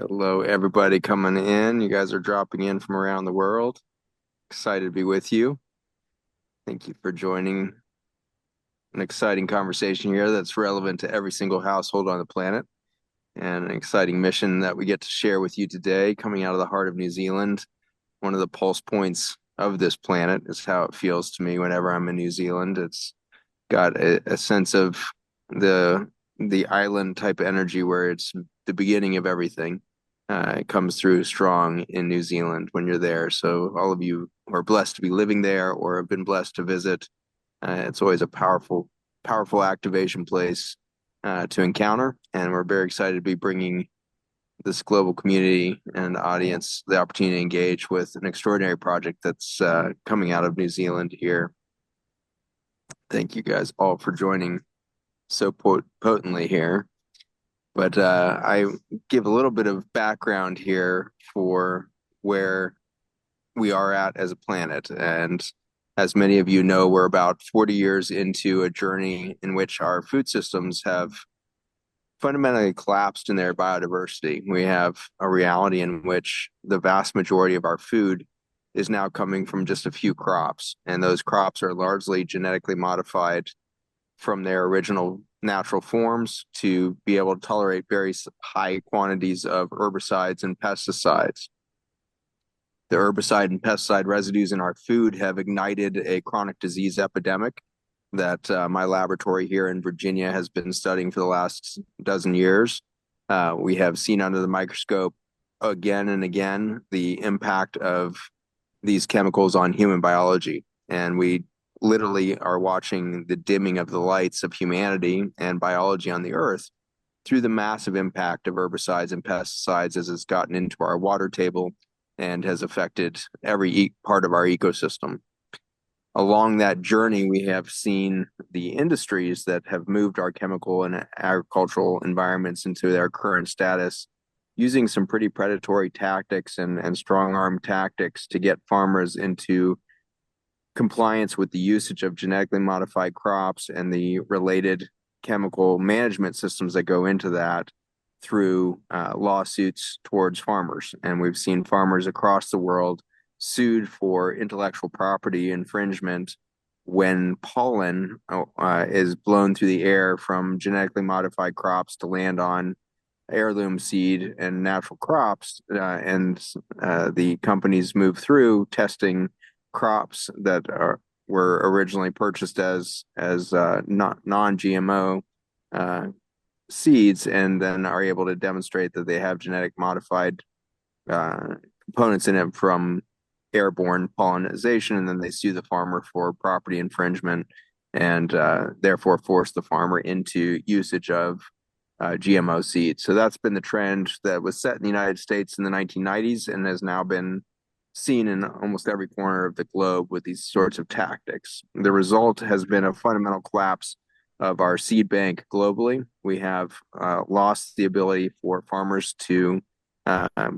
Hello, everybody coming in. You guys are dropping in from around the world. Excited to be with you. Thank you for joining an exciting conversation here that's relevant to every single household on the planet and an exciting mission that we get to share with you today, coming out of the heart of New Zealand. One of the pulse points of this planet is how it feels to me whenever I'm in New Zealand. It's got a sense of the the island type energy where it's the beginning of everything. It comes through strong in New Zealand when you're there. So all of you who are blessed to be living there or have been blessed to visit, it's always a powerful activation place to encounter. And we're very excited to be bringing this global community and audience the opportunity to engage with an extraordinary project that's coming out of New Zealand here. Thank you guys all for joining so potently here. But I give a little bit of background here for where we are at as a planet. And as many of you know, we're about 40 years into a journey in which our food systems have fundamentally collapsed in their biodiversity. We have a reality in which the vast majority of our food is now coming from just a few crops, and those crops are largely genetically modified from their original natural forms to be able to tolerate very high quantities of herbicides and pesticides. The herbicide and pesticide residues in our food have ignited a chronic disease epidemic that my laboratory here in Virginia has been studying for the last dozen years. We have seen under the microscope again and again the impact of these chemicals on human biology. And we literally are watching the dimming of the lights of humanity and biology on the earth through the massive impact of herbicides and pesticides as it's gotten into our water table and has affected every part of our ecosystem. Along that journey, we have seen the industries that have moved our chemical and agricultural environments into their current status using some pretty predatory tactics and strong arm tactics to get farmers into compliance with the usage of genetically modified crops and the related chemical management systems that go into that through lawsuits towards farmers. And we've seen farmers across the world sued for intellectual property infringement when pollen is blown through the air from genetically modified crops to land on heirloom seed and natural crops, and the companies move through testing crops that were originally purchased as non-GMO seeds, and then are able to demonstrate that they have genetic modified components in it from airborne pollinization, and then they sue the farmer for property infringement and therefore force the farmer into usage of GMO seeds. So that's been the trend that was set in the United States in the 1990s and has now been seen in almost every corner of the globe with these sorts of tactics. The result has been a fundamental collapse of our seed bank globally. We have lost the ability for farmers to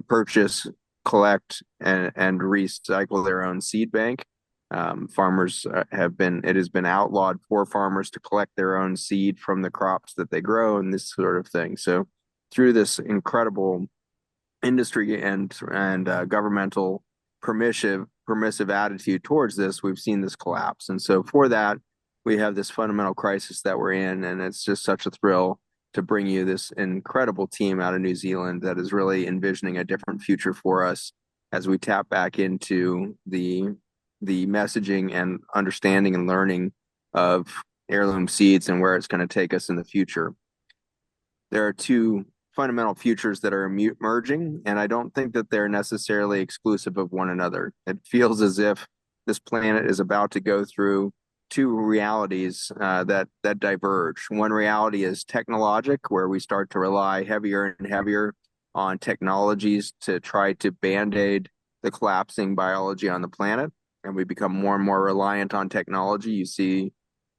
purchase, collect, and recycle their own seed bank. Farmers it has been outlawed for farmers to collect their own seed from the crops that they grow and this sort of thing. So through this incredible industry and governmental permissive attitude towards this, we've seen this collapse. And so for that, we have this fundamental crisis that we're in, and it's just such a thrill to bring you this incredible team out of New Zealand that is really envisioning a different future for us as we tap back into the messaging and understanding and learning of heirloom seeds and where it's going to take us in the future. There are two fundamental futures that are emerging, and I don't think that they're necessarily exclusive of one another. It feels as if this planet is about to go through two realities that diverge. One reality is technologic, where we start to rely heavier and heavier on technologies to try to band-aid the collapsing biology on the planet, and we become more and more reliant on technology. You see,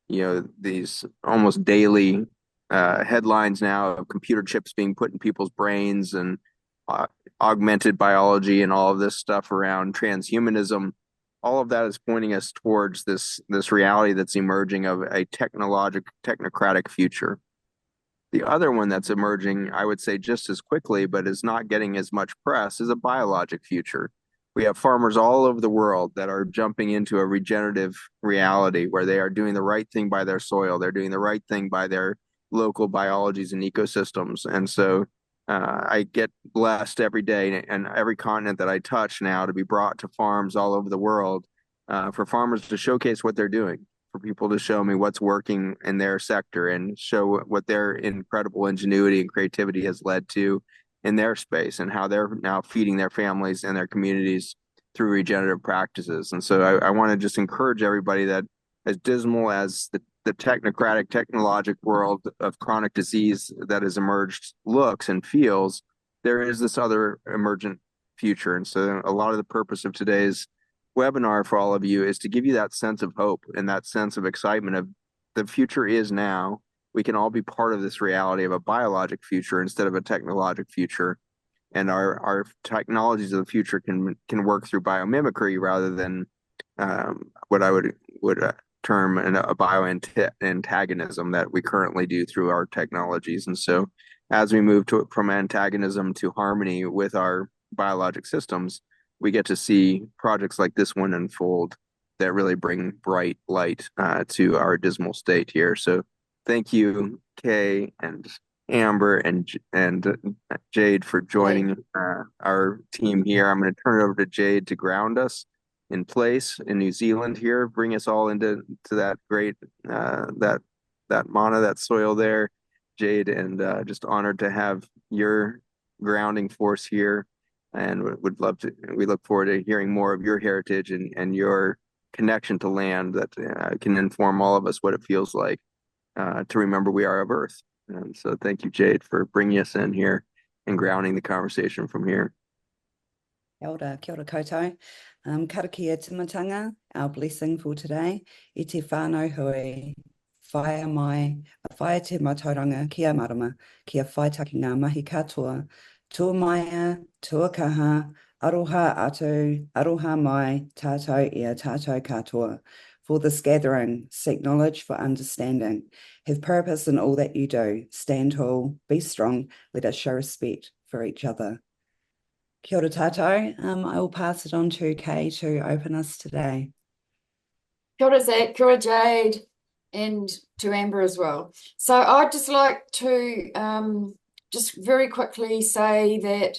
these almost daily headlines now of computer chips being put in people's brains and augmented biology and all of this stuff around transhumanism. All of that is pointing us towards this reality that's emerging of a technocratic future. The other one that's emerging, I would say just as quickly, but is not getting as much press, is a biologic future. We have farmers all over the world that are jumping into a regenerative reality where they are doing the right thing by their soil. They're doing the right thing by their local biologies and ecosystems. And so I get blessed every day and every continent that I touch now to be brought to farms all over the world for farmers to showcase what they're doing, for people to show me what's working in their sector and show what their incredible ingenuity and creativity has led to in their space and how they're now feeding their families and their communities through regenerative practices. And so I want to just encourage everybody that as dismal as the technocratic, technologic world of chronic disease that has emerged looks and feels, there is this other emergent future. And so a lot of the purpose of today's webinar for all of you is to give you that sense of hope and that sense of excitement of the future is now. We can all be part of this reality of a biologic future instead of a technologic future. And our technologies of the future can work through biomimicry rather than what I would term a bio-antagonism that we currently do through our technologies. And so as we move from antagonism to harmony with our biologic systems, we get to see projects like this one unfold that really bring bright light to our dismal state here. So thank you, Kay and Amber and Jade for joining our team here. I'm going to turn it over to Jade to ground us in place in New Zealand here, bring us all into that great that mana, that soil there, Jade, and just honored to have your grounding force here, and we look forward to hearing more of your heritage and your connection to land that can inform all of us what it feels like to remember we are of Earth. And so thank you, Jade, for bringing us in here and grounding the conversation from here. Kia ora koutou. Karakia timatanga, our blessing for today. I te whānau hui, whaia te matauranga kia marama, kia whaitaki ngā mahi katoa, tua maia, tua kaha, aroha atu, aroha mai, tātou ia tātou katoa. For this gathering, seek knowledge for understanding. Have purpose in all that you do. Stand tall, be strong, let us show respect for each other. Kia ora tātou. I will pass it on to Kay to open us today. Kia ora Zach, kia ora Jade, and to Amber as well. So I'd just like to just very quickly say that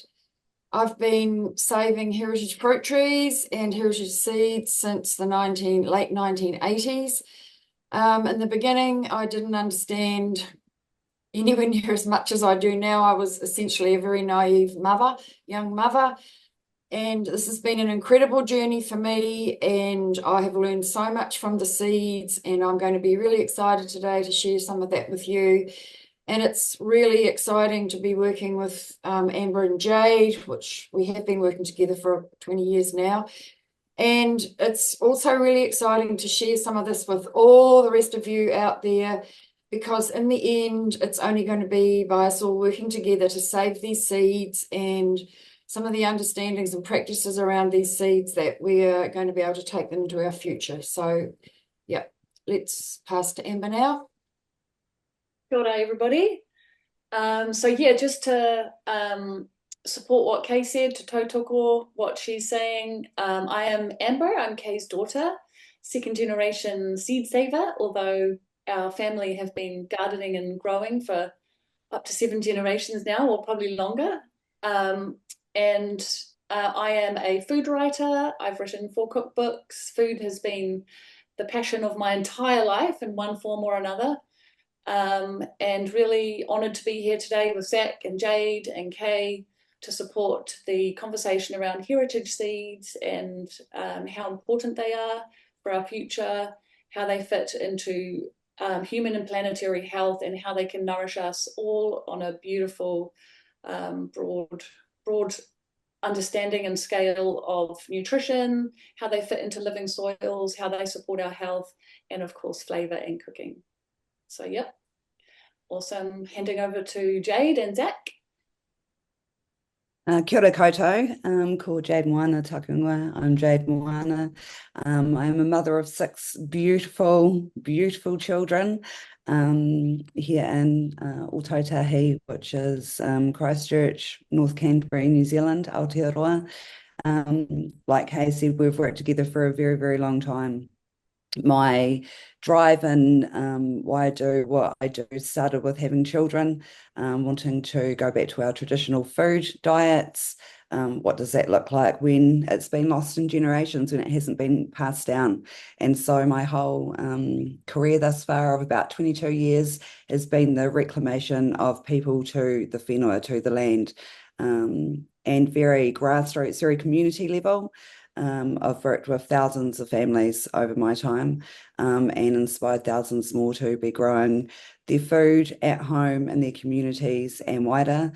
I've been saving heritage fruit trees and heritage seeds since the late 1980s. In the beginning, I didn't understand anywhere near as much as I do now. I was essentially a very naive young mother, and this has been an incredible journey for me, and I have learned so much from the seeds, and I'm going to be really excited today to share some of that with you. And it's really exciting to be working with Amber and Jade, which we have been working together for 20 years now. And it's also really exciting to share some of this with all the rest of you out there, because in the end, it's only going to be by us all working together to save these seeds and some of the understandings and practices around these seeds that we are going to be able to take them into our future. So, yeah, let's pass to Amber now. Kia ora, everybody. So yeah, just to support what Kay said, to tautoko what she's saying, I am Amber, I'm Kay's daughter, second generation seed saver, although our family have been gardening and growing for up to 7 generations now, or probably longer. And I am a food writer. I've written 4 cookbooks. Food has been the passion of my entire life in one form or another. And really honoured to be here today with Zach and Jade and Kay to support the conversation around heritage seeds and how important they are for our future, how they fit into human and planetary health, and how they can nourish us all on a beautiful, broad understanding and scale of nutrition, how they fit into living soils, how they support our health, and of course flavour and cooking. So, yep. Awesome. Handing over to Jade and Zach. Kia ora koutou, ko Jade Moana takunga. I'm Jade Moana. I am a mother of 6 beautiful, beautiful children here in Ōtautahi, which is Christchurch, North Canterbury, New Zealand, Aotearoa. Like Kay said, we've worked together for a very, very long time. My drive and why I do what I do started with having children, wanting to go back to our traditional food diets. What does that look like when it's been lost in generations, when it hasn't been passed down? And so my whole career thus far of about 22 years has been the reclamation of people to the whenua, to the land, and very grassroots, very community level. I've worked with thousands of families over my time, and inspired thousands more to be growing their food at home in their communities and wider.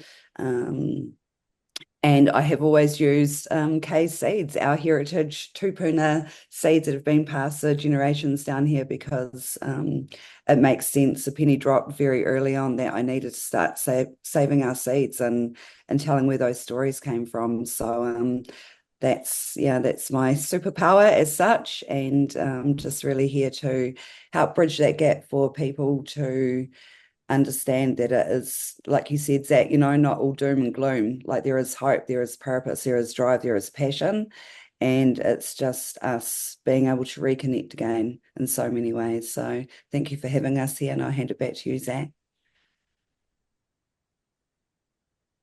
And I have always used K's seeds, our heritage tupuna seeds that have been passed the generations down here, because it makes sense. The penny dropped very early on that I needed to start saving our seeds and telling where those stories came from. So that's my superpower as such, and just really here to help bridge that gap for people to understand that it is, like you said, Zach, not all doom and gloom. Like, there is hope, there is purpose, there is drive, there is passion, and it's just us being able to reconnect again in so many ways. So thank you for having us here, and I'll hand it back to you, Zach.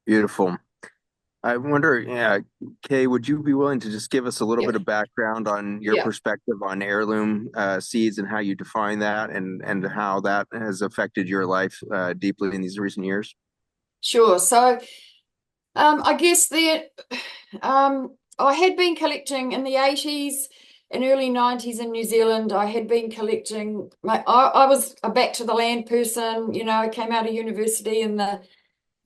Beautiful. I wonder, Kay, would you be willing to just give us a little bit of background on your perspective on heirloom seeds and how you define that, and how that has affected your life deeply in these recent years? Sure. So I guess I had been collecting in the 80s and early 90s in New Zealand. I had been collecting, I was a back to the land person. I came out of university in the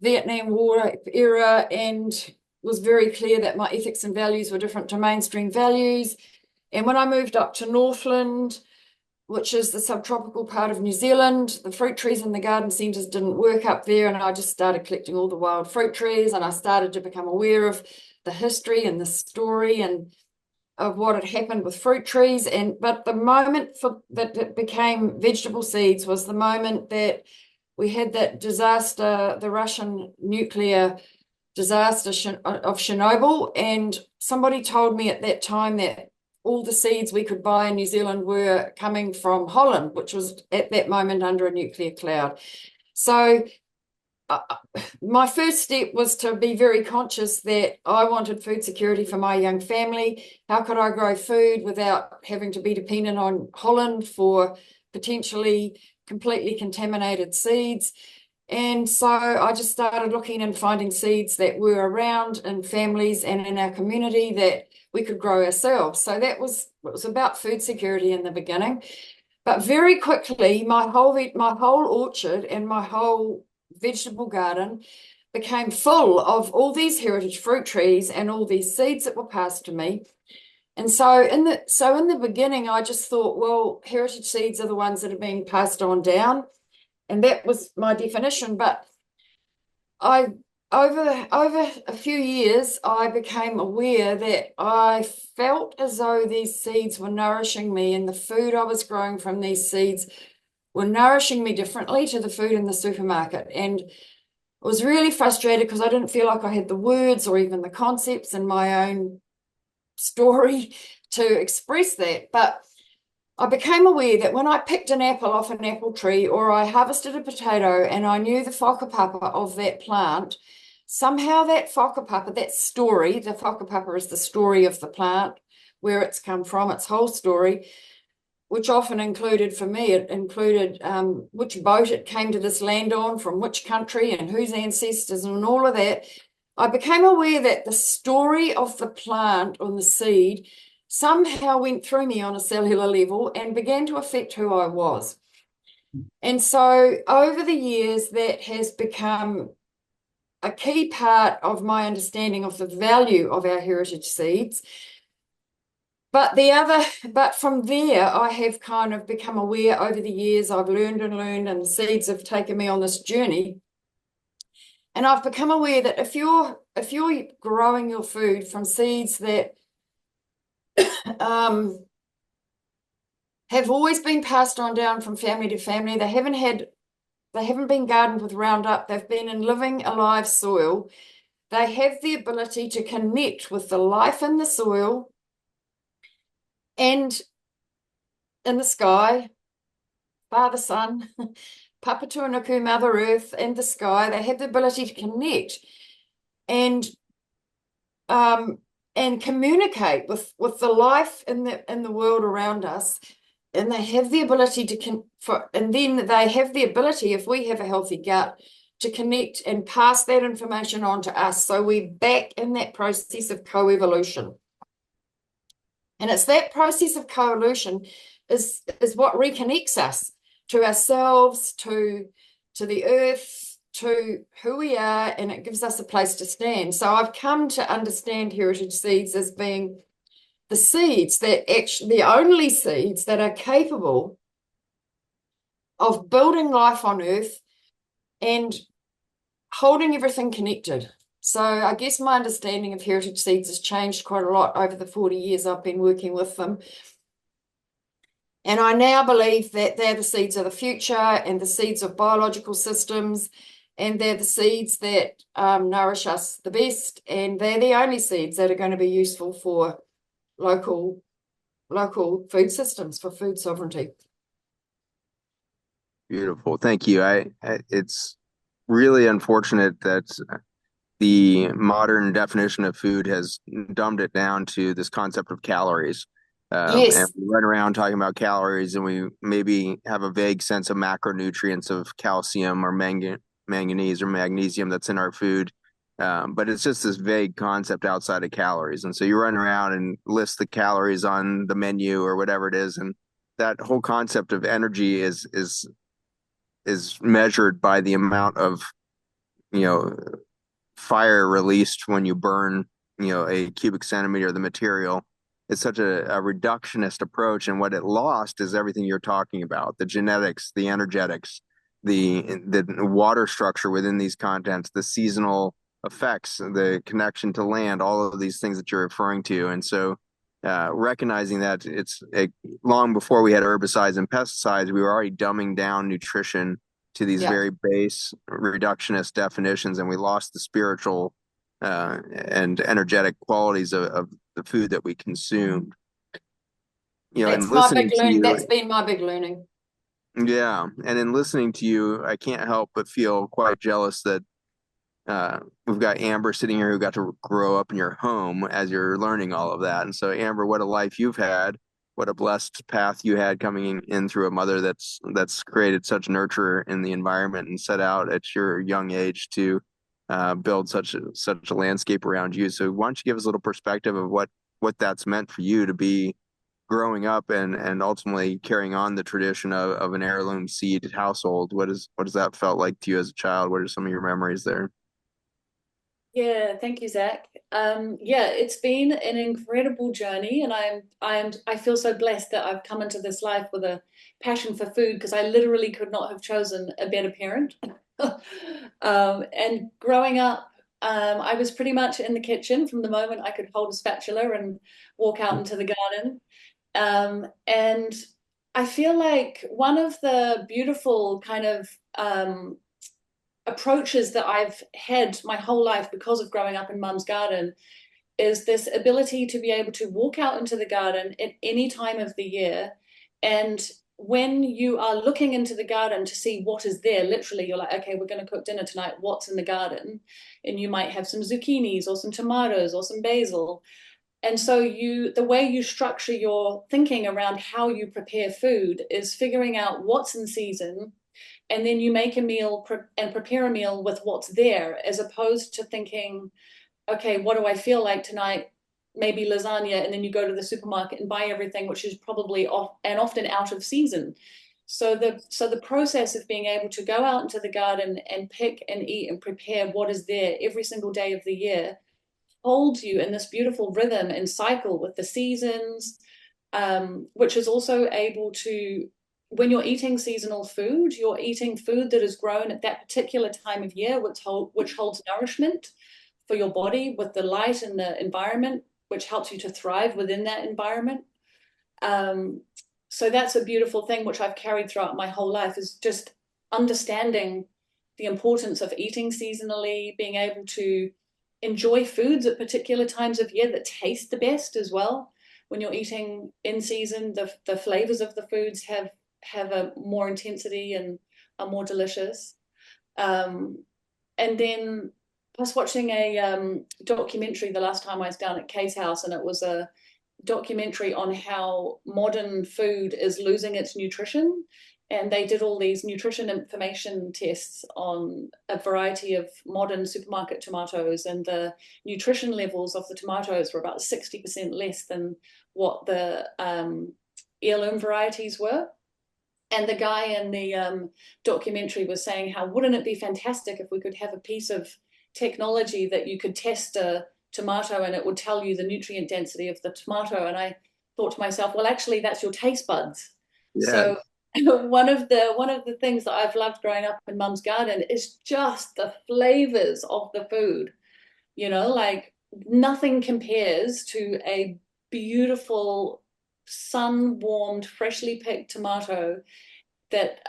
Vietnam War era, and was very clear that my ethics and values were different to mainstream values. And when I moved up to Northland, which is the subtropical part of New Zealand, the fruit trees and the garden centres didn't work up there, and I just started collecting all the wild fruit trees, and I started to become aware of the history and the story and of what had happened with fruit trees. But the moment that it became vegetable seeds was the moment that we had that disaster, the Russian nuclear disaster of Chernobyl, and somebody told me at that time that all the seeds we could buy in New Zealand were coming from Holland, which was at that moment under a nuclear cloud. So my first step was to be very conscious that I wanted food security for my young family. How could I grow food without having to be dependent on Holland for potentially completely contaminated seeds? And so I just started looking and finding seeds that were around in families and in our community that we could grow ourselves. So it was about food security in the beginning. But very quickly, my whole orchard and my whole vegetable garden became full of all these heritage fruit trees and all these seeds that were passed to me. And so in the beginning, I just thought, well, heritage seeds are the ones that have been passed on down. And that was my definition. But over a few years, I became aware that I felt as though these seeds were nourishing me, and the food I was growing from these seeds were nourishing me differently to the food in the supermarket. And I was really frustrated because I didn't feel like I had the words or even the concepts in my own story to express that. But I became aware that when I picked an apple off an apple tree, or I harvested a potato and I knew the whakapapa of that plant, somehow that whakapapa, that story, the whakapapa is the story of the plant, where it's come from, its whole story, which often included, for me, it included which boat it came to this land on, from which country and whose ancestors and all of that. I became aware that the story of the plant on the seed somehow went through me on a cellular level and began to affect who I was. And so over the years, that has become a key part of my understanding of the value of our heritage seeds. But from there, I have kind of become aware over the years. I've learned and learned, and the seeds have taken me on this journey. And I've become aware that if you're growing your food from seeds that have always been passed on down from family to family, they haven't been gardened with Roundup, they've been in living, alive soil, they have the ability to connect with the life in the soil and in the sky, Father Sun, Papa Tuanuku, Mother Earth, and the sky. They have the ability to connect and communicate with the life in the world around us. And they have the ability and then they have the ability, if we have a healthy gut, to connect and pass that information on to us. So we're back in that process of coevolution. And it's that process of coevolution is what reconnects us to ourselves, to the earth, to who we are, and it gives us a place to stand. So I've come to understand heritage seeds as being the seeds that actually, the only seeds that are capable of building life on earth and holding everything connected. So I guess my understanding of heritage seeds has changed quite a lot over the 40 years I've been working with them. And I now believe that they're the seeds of the future and the seeds of biological systems, and they're the seeds that nourish us the best, and they're the only seeds that are going to be useful for local food systems, for food sovereignty. Beautiful. Thank you. It's really unfortunate that the modern definition of food has dumbed it down to this concept of calories. Yes. And we run around talking about calories, and we maybe have a vague sense of macronutrients of calcium or manganese or magnesium that's in our food. But it's just this vague concept outside of calories. And so you run around and list the calories on the menu or whatever it is. And that whole concept of energy is measured by the amount of, fire released when you burn, a cubic centimeter of the material. It's such a reductionist approach, and what it lost is everything you're talking about: the genetics, the energetics, the water structure within these contents, the seasonal effects, the connection to land, all of these things that you're referring to. And so recognizing that long before we had herbicides and pesticides, we were already dumbing down nutrition to these very base reductionist definitions, and we lost the spiritual and energetic qualities of the food that we consumed. That's and listening my big to you, that's been my big learning. Yeah, and in listening to you, I can't help but feel quite jealous that we've got Amber sitting here who got to grow up in your home as you're learning all of that. And so, Amber, what a life you've had. What a blessed path you had coming in through a mother that's created such nurture in the environment and set out at your young age to build such a landscape around you. So why don't you give us a little perspective of what that's meant for you to be growing up and ultimately carrying on the tradition of an heirloom seed household? What does that felt like to you as a child? What are some of your memories there? Yeah, thank you, Zach. Yeah, it's been an incredible journey, and I feel so blessed that I've come into this life with a passion for food, because I literally could not have chosen a better parent. And growing up, I was pretty much in the kitchen from the moment I could hold a spatula and walk out into the garden. And I feel like one of the beautiful kind of approaches that I've had my whole life because of growing up in Mum's garden is this ability to be able to walk out into the garden at any time of the year. And when you are looking into the garden to see what is there, literally you're like, okay, we're going to cook dinner tonight, what's in the garden? And you might have some zucchinis or some tomatoes or some basil. And so the way you structure your thinking around how you prepare food is figuring out what's in season, and then you make a meal and prepare a meal with what's there, as opposed to thinking, okay, what do I feel like tonight? Maybe lasagna, and then you go to the supermarket and buy everything, which is probably often out of season. So the process of being able to go out into the garden and pick and eat and prepare what is there every single day of the year holds you in this beautiful rhythm and cycle with the seasons, which is also able to when you're eating seasonal food, you're eating food that is grown at that particular time of year, which holds nourishment for your body with the light and the environment, which helps you to thrive within that environment. So that's a beautiful thing, which I've carried throughout my whole life, is just understanding the importance of eating seasonally, being able to enjoy foods at particular times of year that taste the best as well. When you're eating in season, the flavors of the foods have a more intensity and are more delicious. And then I was watching a documentary the last time I was down at Kay's house, and it was a documentary on how modern food is losing its nutrition. And they did all these nutrition information tests on a variety of modern supermarket tomatoes, and the nutrition levels of the tomatoes were about 60% less than what the heirloom varieties were. And the guy in the documentary was saying, how wouldn't it be fantastic if we could have a piece of technology that you could test a tomato and it would tell you the nutrient density of the tomato. And I thought to myself, well, actually, that's your taste buds. Yeah. So one of the things that I've loved growing up in Mum's garden is just the flavors of the food. You know, like nothing compares to a beautiful sun-warmed, freshly picked tomato that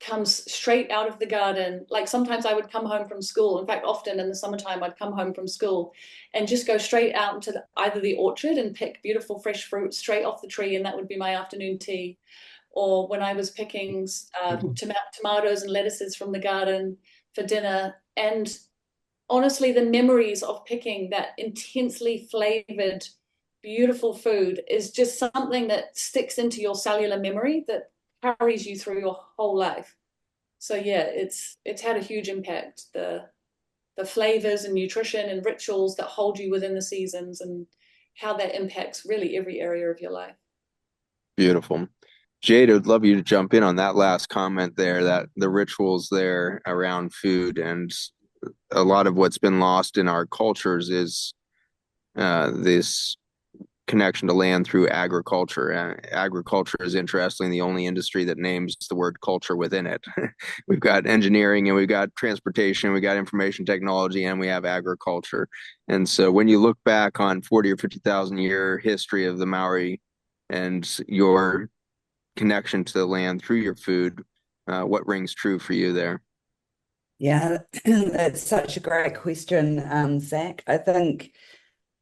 comes straight out of the garden. Like sometimes I would come home from school. In fact, often in the summertime, I'd come home from school and just go straight out into either the orchard and pick beautiful fresh fruit straight off the tree, and that would be my afternoon tea. Or when I was picking tomatoes and lettuces from the garden for dinner. And honestly, the memories of picking that intensely flavored, beautiful food is just something that sticks into your cellular memory that carries you through your whole life. So yeah, it's had a huge impact. The flavors and nutrition and rituals that hold you within the seasons, and how that impacts really every area of your life. Beautiful. Jade, I'd love you to jump in on that last comment there, that the rituals there around food, and a lot of what's been lost in our cultures is this connection to land through agriculture. Agriculture is interestingly the only industry that names the word culture within it. We've got engineering, and we've got transportation, we've got information technology, and we have agriculture. And so when you look back on 40 or 50,000 year history of the Maori and your connection to the land through your food, what rings true for you there? Yeah, that's such a great question, Zach. I think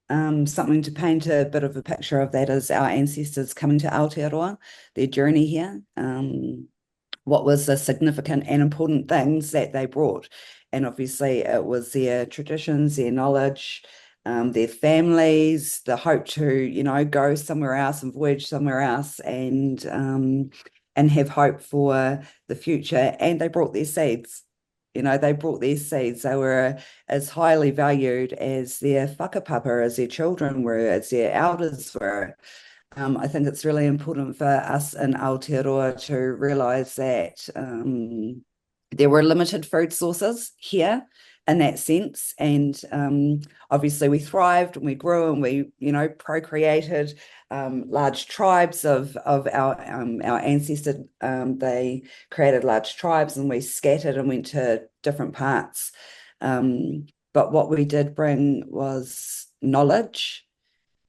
something to paint a bit of a picture of that is our ancestors coming to Aotearoa, their journey here. What was the significant and important things that they brought? And obviously it was their traditions, their knowledge, their families, the hope to, you know, go somewhere else and voyage somewhere else, and have hope for the future. And they brought their seeds. You know, they brought their seeds. They were as highly valued as their whakapapa, as their children were, as their elders were. I think it's really important for us in Aotearoa to realise that there were limited food sources here in that sense, and obviously we thrived and we grew and we, you know, procreated. Large tribes of our ancestors, they created large tribes, and we scattered and went to different parts. But what we did bring was knowledge,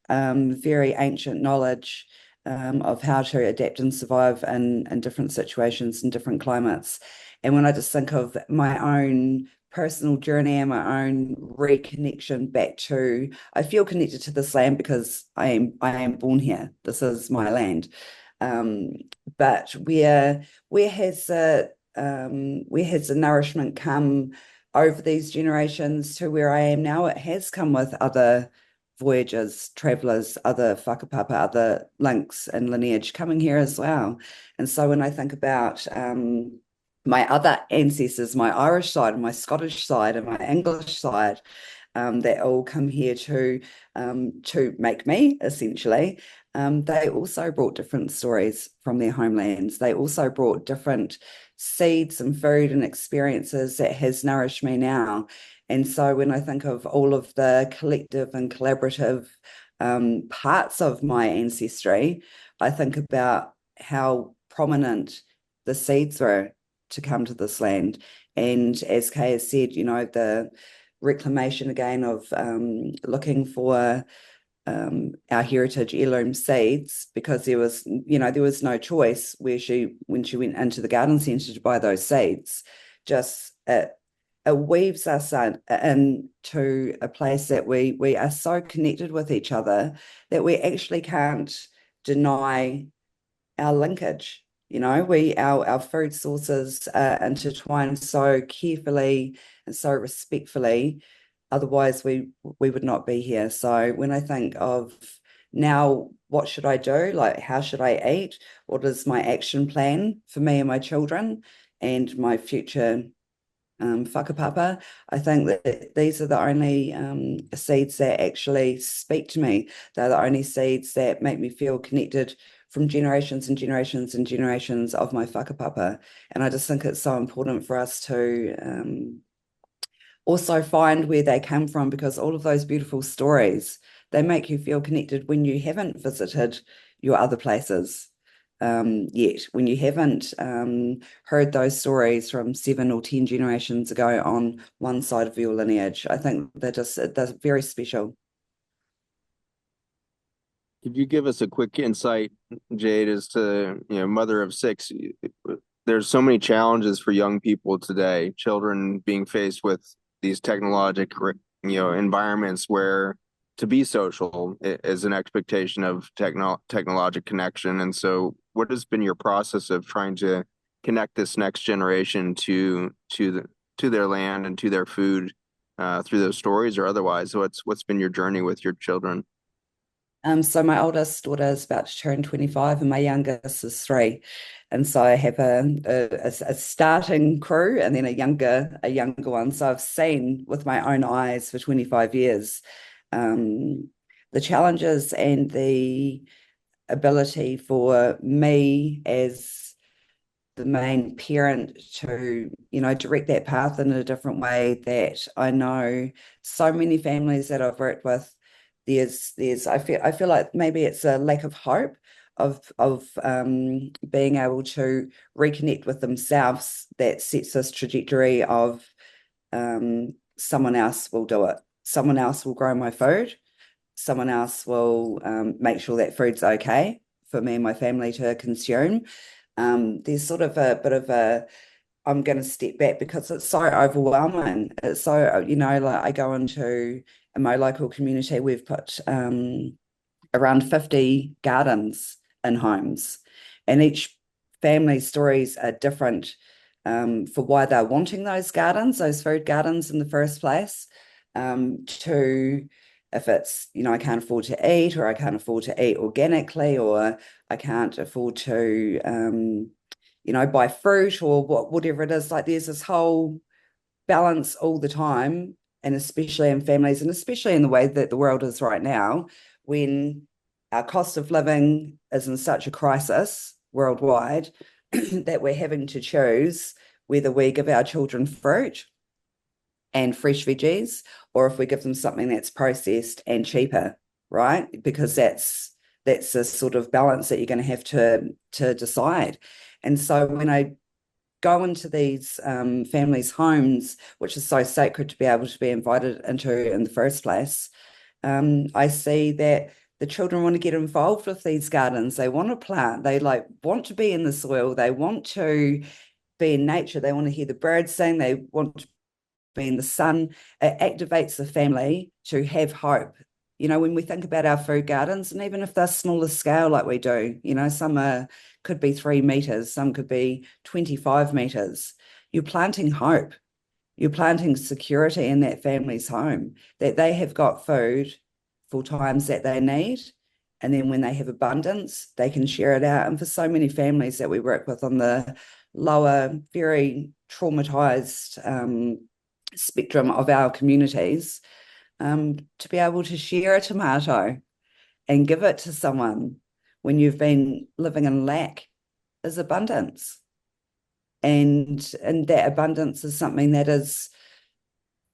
very ancient knowledge of how to adapt and survive in different situations and different climates. And when I just think of my own personal journey and my own reconnection back to, I feel connected to this land because I am born here. This is my land. But where has the nourishment come over these generations to where I am now? It has come with other voyagers, travelers, other whakapapa, other links and lineage coming here as well. And so when I think about my other ancestors, my Irish side and my Scottish side and my English side, that all come here to make me, essentially. They also brought different stories from their homelands. They also brought different seeds and food and experiences that has nourished me now. And so when I think of all of the collective and collaborative parts of my ancestry, I think about how prominent the seeds were to come to this land. And as Kay has said, you know, the reclamation again of looking for our heritage heirloom seeds, because there was, you know, there was no choice when she went into the garden centre to buy those seeds. Just it weaves us into a place that we are so connected with each other that we actually can't deny our linkage. You know, our food sources are intertwined so carefully and so respectfully. Otherwise, we would not be here. So when I think of now, what should I do? Like, how should I eat? What is my action plan for me and my children and my future whakapapa? I think that these are the only seeds that actually speak to me. They're the only seeds that make me feel connected from generations and generations and generations of my whakapapa. And I just think it's so important for us to also find where they come from, because all of those beautiful stories, they make you feel connected when you haven't visited your other places yet, when you haven't heard those stories from 7 or 10 generations ago on one side of your lineage. I think they're very special. Could you give us a quick insight, Jade, as to, you know, mother of 6? There's so many challenges for young people today, children being faced with these technological, you know, environments where to be social is an expectation of technologic connection. And so what has been your process of trying to connect this next generation to their land and to their food through those stories or otherwise? What's been your journey with your children? So my oldest daughter is about to turn 25 and my youngest is 3. And so I have a starting crew and then a younger one. So I've seen with my own eyes for 25 years the challenges and the ability for me as the main parent to, you know, direct that path in a different way. That I know so many families that I've worked with, there's I feel like maybe it's a lack of hope of being able to reconnect with themselves that sets this trajectory of someone else will do it. Someone else will grow my food. Someone else will make sure that food's okay for me and my family to consume. There's sort of a bit of a, I'm going to step back because it's so overwhelming. It's so, you know, like I go into my local community, we've put around 50 gardens in homes, and each family's stories are different for why they're wanting those gardens, those food gardens in the first place, to if it's, you know, I can't afford to eat, or I can't afford to eat organically, or I can't afford to, you know, buy fruit or whatever it is. Like there's this whole balance all the time, and especially in families, and especially in the way that the world is right now, when our cost of living is in such a crisis worldwide that we're having to choose whether we give our children fruit and fresh veggies, or if we give them something that's processed and cheaper, right? Because that's a sort of balance that you're going to have to decide. And so when I go into these families' homes, which is so sacred to be able to be invited into in the first place, I see that the children want to get involved with these gardens. They want to plant. They like want to be in the soil. They want to be in nature. They want to hear the birds sing. They want to be in the sun. It activates the family to have hope. You know, when we think about our food gardens, and even if they're smaller scale like we do, you know, some could be 3 meters, some could be 25 meters. You're planting hope. You're planting security in that family's home, that they have got food for times that they need. And then when they have abundance, they can share it out. And for so many families that we work with on the lower, very traumatized spectrum of our communities, to be able to share a tomato and give it to someone when you've been living in lack is abundance. And that abundance is something that is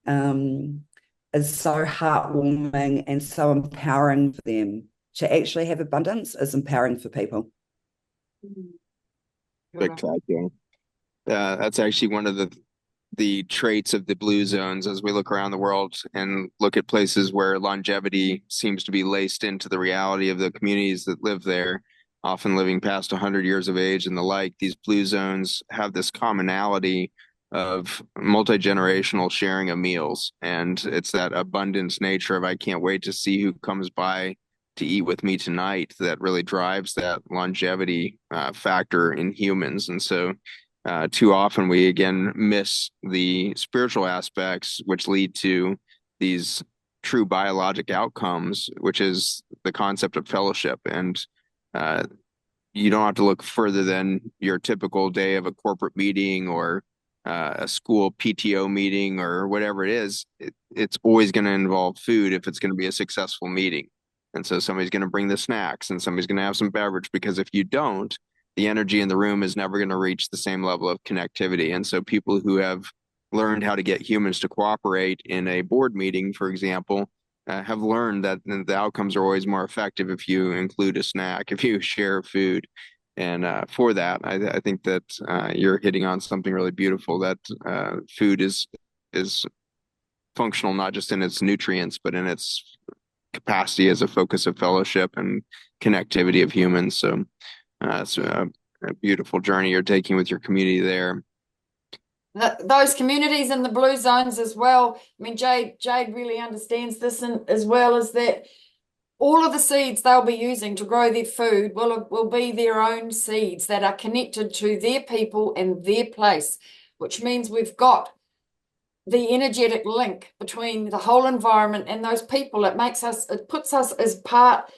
so heartwarming and so empowering for them. To actually have abundance is empowering for people. Kia ora. Spectacular. That's actually one of the traits of the blue zones as we look around the world and look at places where longevity seems to be laced into the reality of the communities that live there, often living past 100 years of age and the like. These blue zones have this commonality of multi-generational sharing of meals, and it's that abundance nature of I can't wait to see who comes by to eat with me tonight that really drives that longevity factor in humans. And so too often we again miss the spiritual aspects which lead to these true biologic outcomes, which is the concept of fellowship. And uh, you don't have to look further than your typical day of a corporate meeting or a school PTO meeting or whatever it is. It's always going to involve food if it's going to be a successful meeting. And so somebody's going to bring the snacks and somebody's going to have some beverage, because if you don't, the energy in the room is never going to reach the same level of connectivity. And so people who have learned how to get humans to cooperate in a board meeting, for example, have learned that the outcomes are always more effective if you include a snack, if you share food. And for that, I think that you're hitting on something really beautiful, that food is functional not just in its nutrients, but in its capacity as a focus of fellowship and connectivity of humans. So it's a beautiful journey you're taking with your community there. Those communities in the blue zones as well. I mean, Jade really understands this, and as well as that, all of the seeds they'll be using to grow their food will be their own seeds that are connected to their people and their place, which means we've got the energetic link between the whole environment and those people. It puts us as part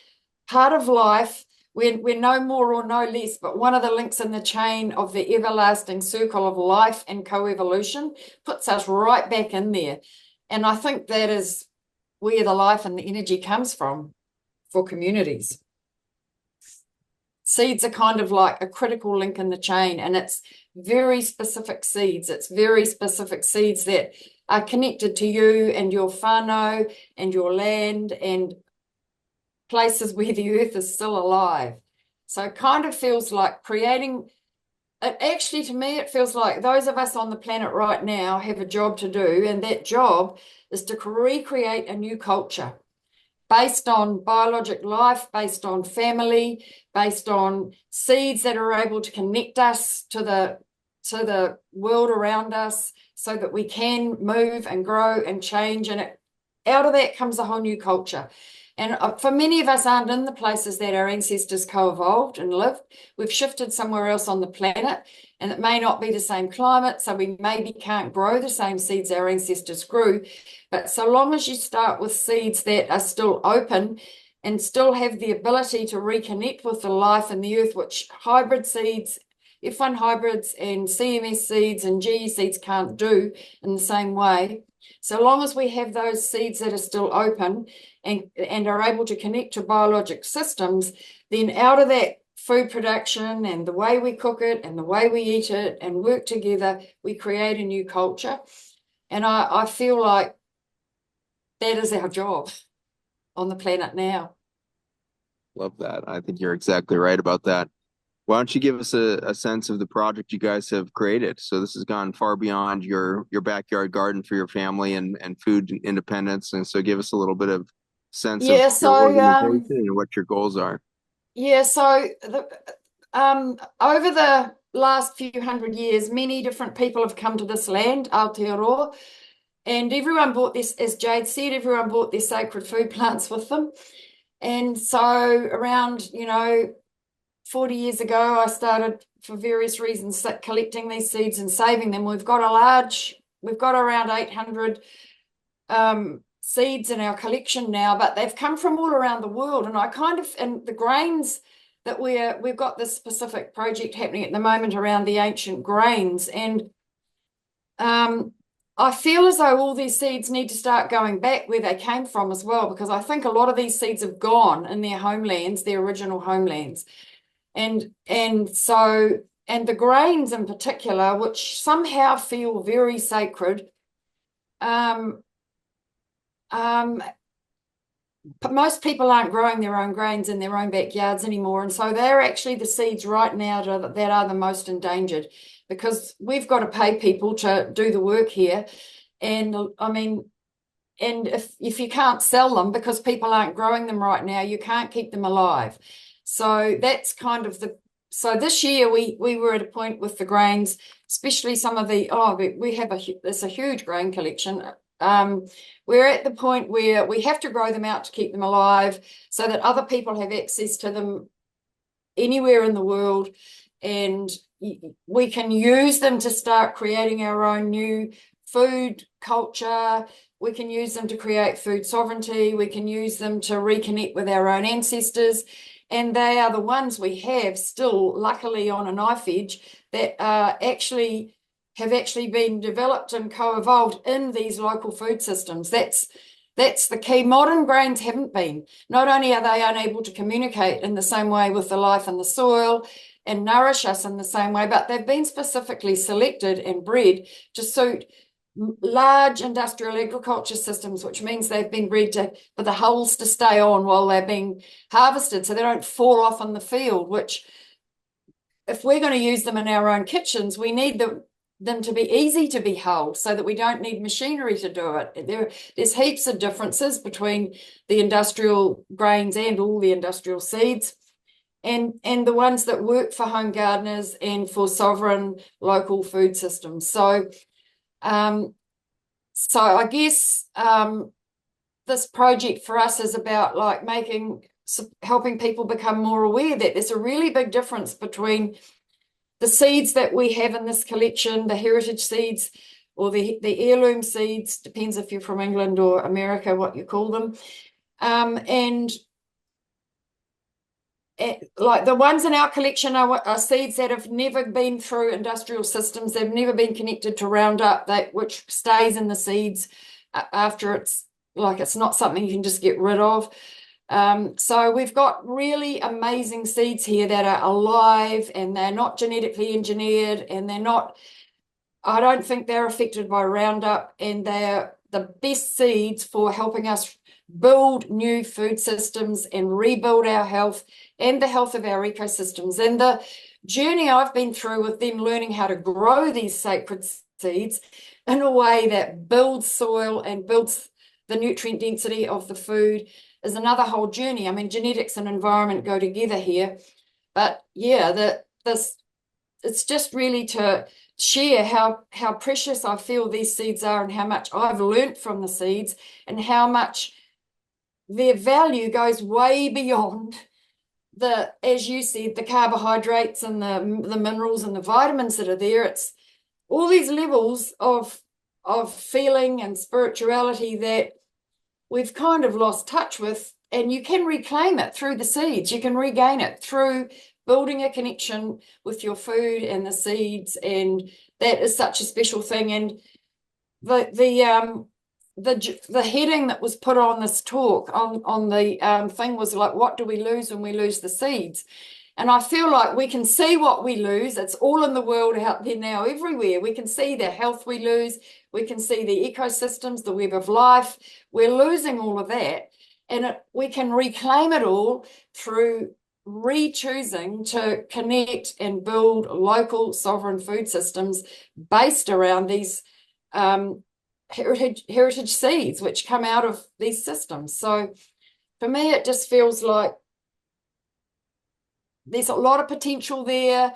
of life. We're no more or no less, but one of the links in the chain of the everlasting circle of life and co-evolution, puts us right back in there. And I think that is where the life and the energy comes from for communities. Seeds are kind of like a critical link in the chain, and it's very specific seeds. It's very specific seeds that are connected to you and your whānau and your land and places where the earth is still alive. So it kind of feels like creating it. Actually, to me, it feels like those of us on the planet right now have a job to do, and that job is to recreate a new culture based on biologic life, based on family, based on seeds that are able to connect us to the world around us, so that we can move and grow and change. And out of that comes a whole new culture. And for many of us aren't in the places that our ancestors co-evolved and lived. We've shifted somewhere else on the planet, and it may not be the same climate, so we maybe can't grow the same seeds our ancestors grew. But so long as you start with seeds that are still open and still have the ability to reconnect with the life in the earth, which hybrid seeds, F1 hybrids and CMS seeds and GE seeds can't do in the same way. So long as we have those seeds that are still open and are able to connect to biologic systems, then out of that food production and the way we cook it and the way we eat it and work together, we create a new culture. And I feel like that is our job on the planet now. Love that. I think you're exactly right about that. Why don't you give us a sense of the project you guys have created? So this has gone far beyond your backyard garden for your family and food independence. And so give us a little bit of sense of your organization and what your goals are. Yeah, so over the last few hundred years, many different people have come to this land, Aotearoa, and everyone brought this, as Jade said, everyone brought their sacred food plants with them. And so around, 40 years ago, I started, for various reasons, collecting these seeds and saving them. We've got around 800 seeds in our collection now, but they've come from all around the world. And the grains that we've got this specific project happening at the moment around the ancient grains. And I feel as though all these seeds need to start going back where they came from as well, because I think a lot of these seeds have gone in their homelands, their original homelands. And the grains in particular, which somehow feel very sacred, but most people aren't growing their own grains in their own backyards anymore. And so they're actually the seeds right now that are the most endangered, because we've got to pay people to do the work here. And I mean, and if you can't sell them because people aren't growing them right now, you can't keep them alive. So that's kind of so this year we were at a point with the grains, especially some of there's a huge grain collection. We're at the point where we have to grow them out to keep them alive so that other people have access to them anywhere in the world, and we can use them to start creating our own new food culture. We can use them to create food sovereignty. We can use them to reconnect with our own ancestors. And they are the ones we have still, luckily, on a knife edge that have actually been developed and co-evolved in these local food systems. That's the key. Modern grains haven't been. Not only are they unable to communicate in the same way with the life in the soil and nourish us in the same way, but they've been specifically selected and bred to suit large industrial agriculture systems, which means they've been bred for the hulls to stay on while they're being harvested so they don't fall off in the field, which if we're going to use them in our own kitchens, we need them to be easy to be hulled so that we don't need machinery to do it. There's heaps of differences between the industrial grains and all the industrial seeds, and the ones that work for home gardeners and for sovereign local food systems. So I guess this project for us is about like helping people become more aware that there's a really big difference between the seeds that we have in this collection, the heritage seeds or the heirloom seeds, depends if you're from England or America, what you call them, and like the ones in our collection are seeds that have never been through industrial systems. They've never been connected to Roundup, which stays in the seeds after it's not something you can just get rid of. So we've got really amazing seeds here that are alive, and they're not genetically engineered, and I don't think they're affected by Roundup, and they're the best seeds for helping us build new food systems and rebuild our health and the health of our ecosystems. And the journey I've been through with them learning how to grow these sacred seeds in a way that builds soil and builds the nutrient density of the food is another whole journey. I mean, genetics and environment go together here. But yeah, it's just really to share how precious I feel these seeds are and how much I've learnt from the seeds and how much their value goes way beyond as you said, the carbohydrates and the minerals and the vitamins that are there. It's all these levels of feeling and spirituality that we've kind of lost touch with, and you can reclaim it through the seeds. You can regain it through building a connection with your food and the seeds, and that is such a special thing. And the heading that was put on this talk on the thing was like, what do we lose when we lose the seeds? And I feel like we can see what we lose. It's all in the world out there now, everywhere. We can see the health we lose. We can see the ecosystems, the web of life. We're losing all of that. And we can reclaim it all through re-choosing to connect and build local sovereign food systems based around these heritage seeds which come out of these systems. So for me, it just feels like there's a lot of potential there,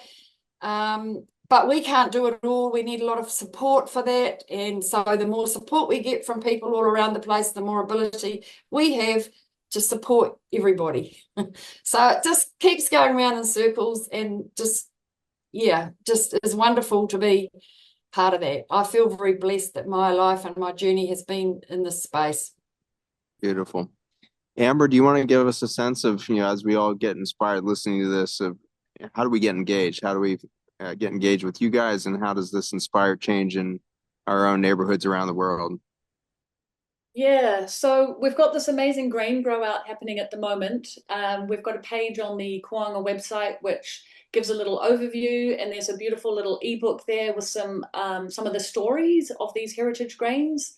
but we can't do it all. We need a lot of support for that, and so the more support we get from people all around the place, the more ability we have to support everybody. So it just keeps going around in circles, and just is wonderful to be part of that. I feel very blessed that my life and my journey has been in this space. Beautiful. Amber, do you want to give us a sense of, as we all get inspired listening to this, of how do we get engaged? How do we get engaged with you guys, and how does this inspire change in our own neighborhoods around the world? Yeah, so we've got this amazing grain grow out happening at the moment. We've got a page on the Kōanga website which gives a little overview, and there's a beautiful little ebook there with some of the stories of these heritage grains.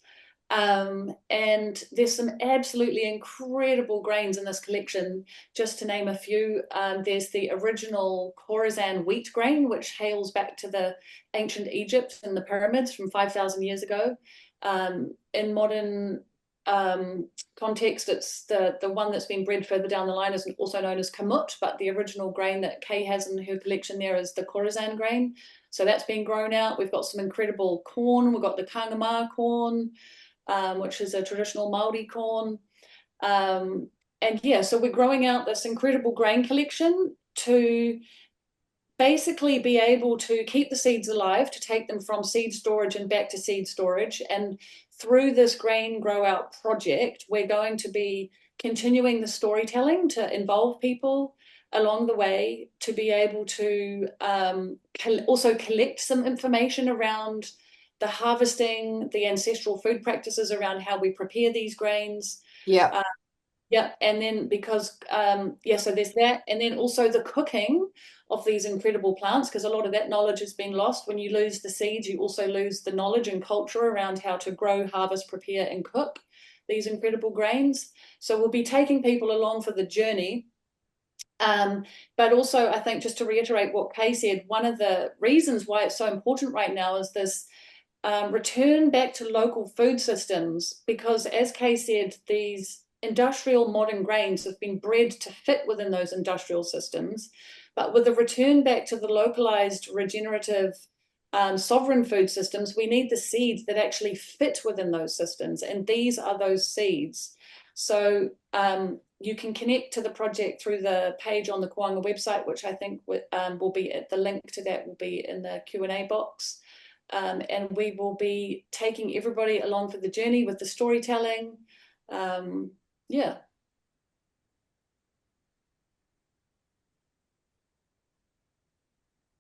And there's some absolutely incredible grains in this collection. Just to name a few, there's the original Khorasan wheat grain, which hails back to the ancient Egypt and the pyramids from 5,000 years ago. In modern context, it's the one that's been bred further down the line is also known as kamut, but the original grain that Kay has in her collection there is the Khorasan grain. So that's been grown out. We've got some incredible corn. We've got the kangama corn, which is a traditional Māori corn. And yeah, so we're growing out this incredible grain collection to basically be able to keep the seeds alive, to take them from seed storage and back to seed storage. And through this grain grow out project, we're going to be continuing the storytelling to involve people along the way, to be able to also collect some information around the harvesting, the ancestral food practices around how we prepare these grains. Yeah. Yeah, and then because, so there's that. And then also the cooking of these incredible plants, because a lot of that knowledge has been lost. When you lose the seeds, you also lose the knowledge and culture around how to grow, harvest, prepare, and cook these incredible grains. So we'll be taking people along for the journey. But also, I think, just to reiterate what Kay said, one of the reasons why it's so important right now is this return back to local food systems, because as Kay said, these industrial modern grains have been bred to fit within those industrial systems. But with the return back to the localized, regenerative, sovereign food systems, we need the seeds that actually fit within those systems. And these are those seeds. So you can connect to the project through the page on the Kōanga website, which I think will be at the link to that will be in the Q&A box. And we will be taking everybody along for the journey with the storytelling. Yeah.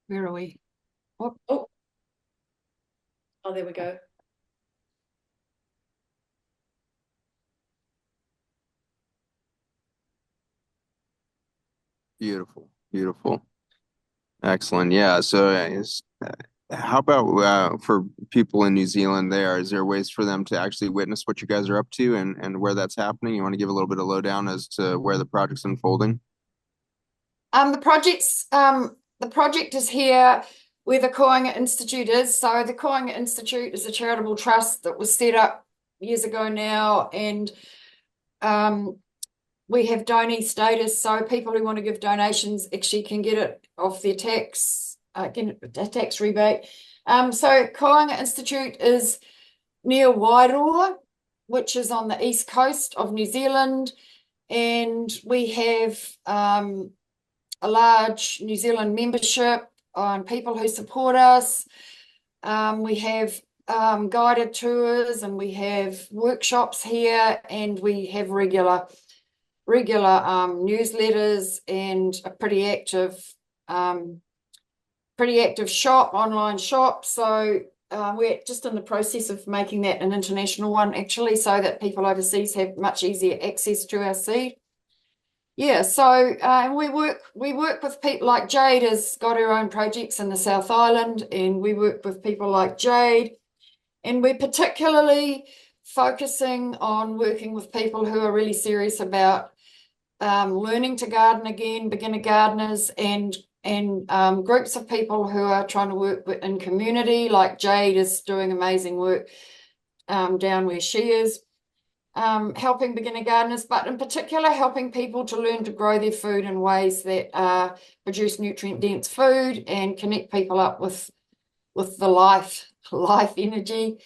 Where are we? Oh, there we go. Beautiful, beautiful. Excellent. Yeah. So how about for people in New Zealand there, is there ways for them to actually witness what you guys are up to and where that's happening? You want to give a little bit of lowdown as to where the project's unfolding? The project is here where the Kōanga Institute is. So the Kōanga Institute is a charitable trust that was set up years ago now, and we have donee status, so people who want to give donations actually can get it off their tax, get a tax rebate. So Kōanga Institute is near Wairoa, which is on the east coast of New Zealand, and we have a large New Zealand membership on people who support us. We have guided tours, and we have workshops here, and we have regular newsletters and a pretty active online shop. So we're just in the process of making that an international one, actually, so that people overseas have much easier access to our seed. Yeah, so we work with people like Jade has got her own projects in the South Island, and we work with people like Jade, and we're particularly focusing on working with people who are really serious about learning to garden again, beginner gardeners, and groups of people who are trying to work in community, like Jade is doing amazing work down where she is, helping beginner gardeners, but in particular helping people to learn to grow their food in ways that produce nutrient-dense food and connect people up with the life energy,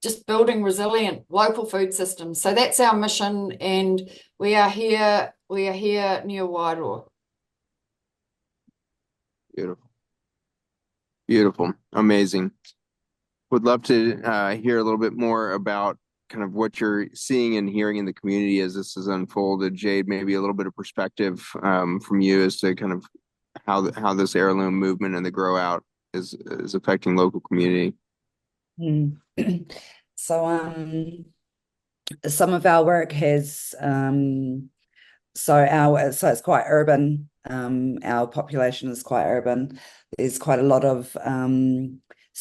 just building resilient local food systems. So that's our mission, and we are here near Wairoa. Beautiful. Beautiful. Amazing. Would love to hear a little bit more about kind of what you're seeing and hearing in the community as this has unfolded. Jade, maybe a little bit of perspective from you as to kind of how this heirloom movement and the grow out is affecting local community. So some of our work has so it's quite urban. Our population is quite urban. There's quite a lot of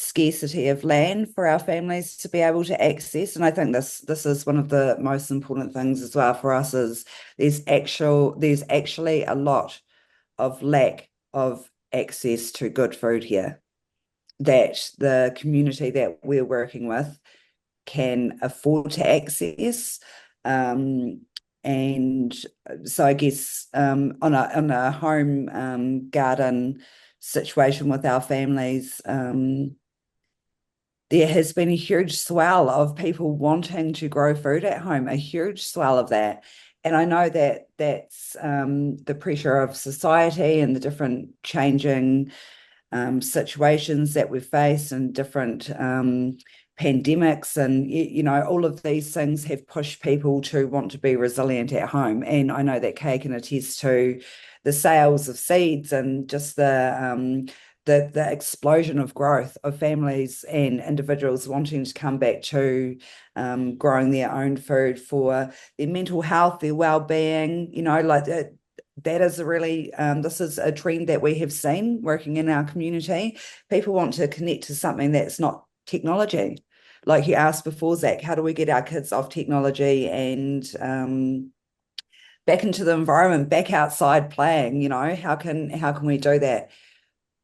scarcity of land for our families to be able to access. And I think this is one of the most important things as well for us, is there's actually a lot of lack of access to good food here that the community that we're working with can afford to access. And so I guess on a home garden situation with our families, there has been a huge swell of people wanting to grow food at home, a huge swell of that. And I know that that's the pressure of society and the different changing situations that we've faced and different pandemics, and all of these things have pushed people to want to be resilient at home. And I know that Kay can attest to the sales of seeds and just the explosion of growth of families and individuals wanting to come back to growing their own food for their mental health, their well-being, like that is a really, this is a trend that we have seen working in our community. People want to connect to something that's not technology. Like you asked before, Zach, how do we get our kids off technology and back into the environment, back outside playing? How can we do that?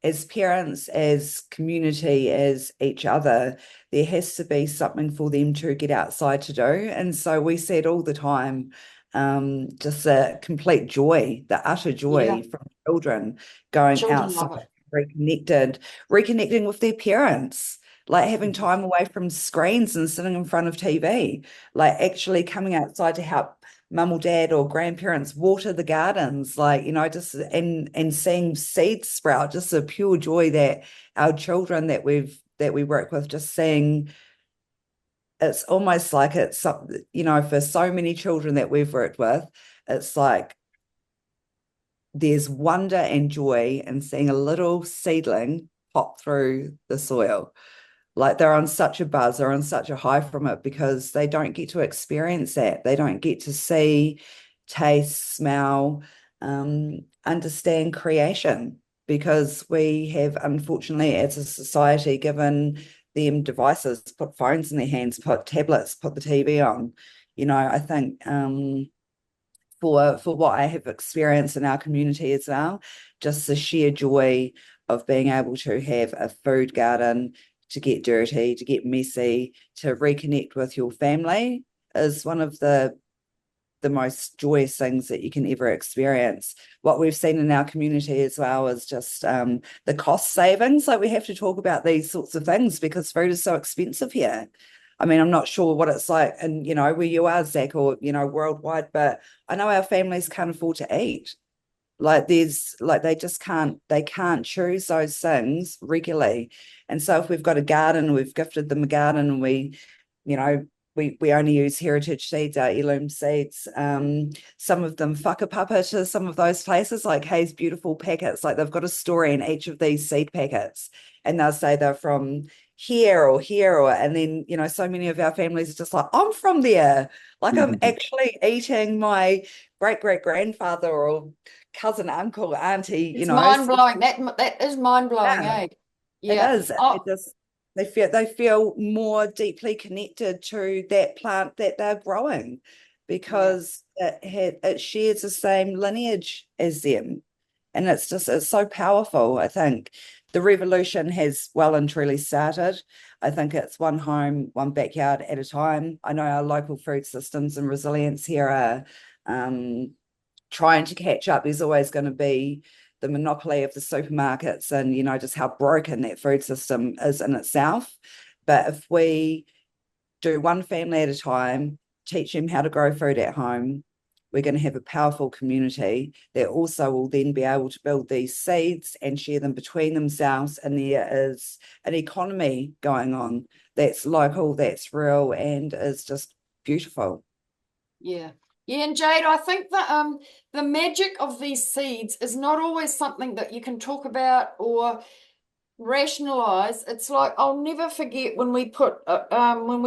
As parents, as community, as each other, there has to be something for them to get outside to do. And so we see it all the time. Just a complete joy, the utter joy from children going Children love outside, it. reconnecting with their parents, like having time away from screens and sitting in front of TV, like actually coming outside to help mum or dad or grandparents water the gardens, just and seeing seeds sprout, just a pure joy that our children that we work with, just seeing. It's almost like it's, for so many children that we've worked with, it's like there's wonder and joy in seeing a little seedling pop through the soil. Like they're on such a buzz, they're on such a high from it because they don't get to experience that. They don't get to see, taste, smell, understand creation, because we have, unfortunately, as a society, given them devices, put phones in their hands, put tablets, put the TV on. I think for what I have experienced in our community as well, just the sheer joy of being able to have a food garden, to get dirty, to get messy, to reconnect with your family is one of the most joyous things that you can ever experience. What we've seen in our community as well is just the cost savings. Like we have to talk about these sorts of things because food is so expensive here. I mean, I'm not sure what it's like and where you are, Zach, or worldwide, but I know our families can't afford to eat. Like they just can't choose those things regularly. And so if we've got a garden, we've gifted them a garden, and we only use heritage seeds, our heirloom seeds. Some of them whakapapa to some of those places, like Hayes beautiful packets, like they've got a story in each of these seed packets, and they'll say they're from here, and then so many of our families are just like, I'm from there, like I'm actually eating my great-great-grandfather or cousin, uncle, auntie, It's mind-blowing. That is mind-blowing, Yeah, eh? it Yeah. is. Oh, It just they feel more deeply connected to that plant that they're growing because it shares the same lineage as them. And it's so powerful. I think the revolution has well and truly started. I think it's one home, one backyard at a time. I know our local food systems and resilience here are trying to catch up. There's always going to be the monopoly of the supermarkets and, just how broken that food system is in itself. But if we do one family at a time, teach them how to grow food at home, we're going to have a powerful community that also will then be able to build these seeds and share them between themselves. And there is an economy going on that's local, that's real, and is just beautiful. yeah. Yeah, and Jade, I think that the magic of these seeds is not always something that you can talk about or rationalize. It's like I'll never forget when we